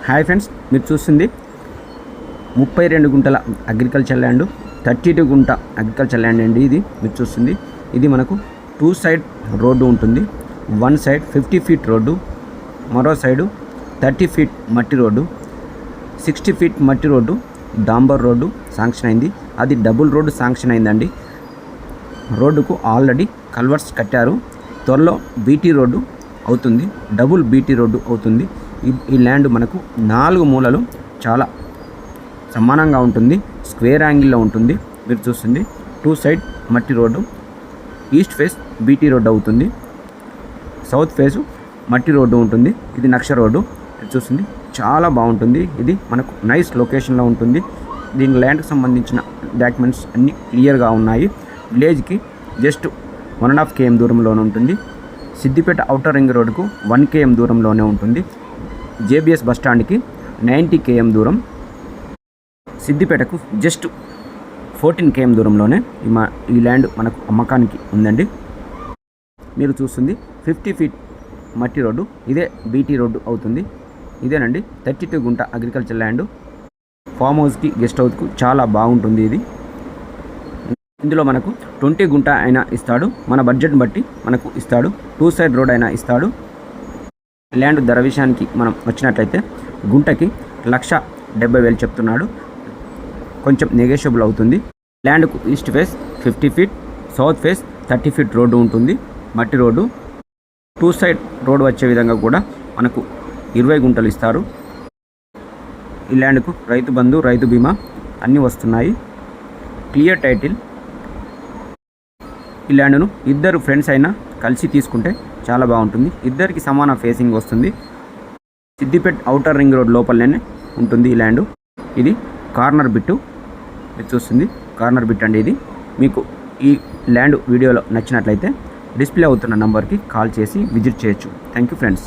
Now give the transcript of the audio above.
Hi friends, మీరు చూస్తుంది 32 గుంటల అగ్రికల్చర్ ల్యాండ్, 32 గుంట అగ్రికల్చర్ ల్యాండ్ అండి. ఇది మీరు చూస్తుంది, ఇది మనకు 2 సైడ్ రోడ్డు ఉంటుంది. 1 సైడ్ 50 ఫీట్ రోడ్డు, మరో సైడు 30 ఫీట్ మట్టి రోడ్డు, 60 ఫీట్ మట్టి రోడ్డు, డాంబర్ రోడ్డు శాంక్షన్ అయింది. అది డబుల్ రోడ్డు శాంక్షన్ అయిందండి. రోడ్డుకు ఆల్రెడీ కల్వర్స్ కట్టారు. త్వరలో బీటీ రోడ్డు అవుతుంది, డబుల్ బీటీ రోడ్డు అవుతుంది. ఈ ల్యాండ్ మనకు 4 మూలలు చాలా సమానంగా ఉంటుంది, స్క్వేర్ యాంగిల్లో ఉంటుంది. మీరు చూస్తుంది 2 సైడ్ మట్టి road, east face BT road అవుతుంది, సౌత్ ఫేసు మట్టి రోడ్డు ఉంటుంది. ఇది నక్ష రోడ్డు. మీరు చూస్తుంది చాలా బాగుంటుంది. ఇది మనకు నైస్ లొకేషన్లో ఉంటుంది. దీని ల్యాండ్కి సంబంధించిన డాక్యుమెంట్స్ అన్నీ క్లియర్గా ఉన్నాయి. విలేజ్కి జస్ట్ 1.5 km దూరంలోనే ఉంటుంది. సిద్దిపేట ఔటర్ రింగ్ రోడ్డుకు 1 km దూరంలోనే ఉంటుంది. జేబీఎస్ బస్టాండ్కి 90 km దూరం, సిద్దిపేటకు జస్ట్ 14 km దూరంలోనే ఈ ల్యాండ్ మనకు అమ్మకానికి ఉందండి. మీరు చూస్తుంది 50 ఫీట్ మట్టి రోడ్డు, ఇదే బీటీ రోడ్డు అవుతుంది. ఇదేనండి 32 గుంట అగ్రికల్చర్ ల్యాండ్. ఫామ్ హౌస్కి గెస్ట్ హౌస్కు చాలా బాగుంటుంది. ఇది ఇందులో మనకు 20 గుంట అయినా ఇస్తాడు, మన బడ్జెట్ని బట్టి మనకు ఇస్తాడు. 2 సైడ్ రోడ్ అయినా ఇస్తాడు. ల్యాండ్ ధర విషయానికి మనం వచ్చినట్లయితే గుంటకి 1,70,000 చెప్తున్నాడు, కొంచెం నెగోషియబుల్ అవుతుంది. ల్యాండ్కు east face 50 feet, south face 30 feet road ఉంటుంది, మట్టి రోడ్డు. 2 సైడ్ రోడ్డు వచ్చే విధంగా కూడా మనకు 20 గుంటలు ఇస్తారు. ఈ ల్యాండ్కు రైతు బంధు, రైతు బీమా అన్నీ వస్తున్నాయి. Clear title. ఈ ల్యాండ్ను ఇద్దరు ఫ్రెండ్స్ అయినా కలిసి తీసుకుంటే చాలా బాగుంటుంది. ఇద్దరికి సమాన ఫేసింగ్ వస్తుంది. సిద్దిపేట ఔటర్ రింగ్ రోడ్ లోపలనే ఉంటుంది ఈ ల్యాండ్. ఇది కార్నర్ బిట్టు. మీరు చూస్తుంది కార్నర్ బిట్ అండి. ఇది మీకు ఈ ల్యాండ్ వీడియోలో నచ్చినట్లయితే డిస్ప్లే అవుతున్న నంబర్కి కాల్ చేసి విజిట్ చేయొచ్చు. Thank you friends.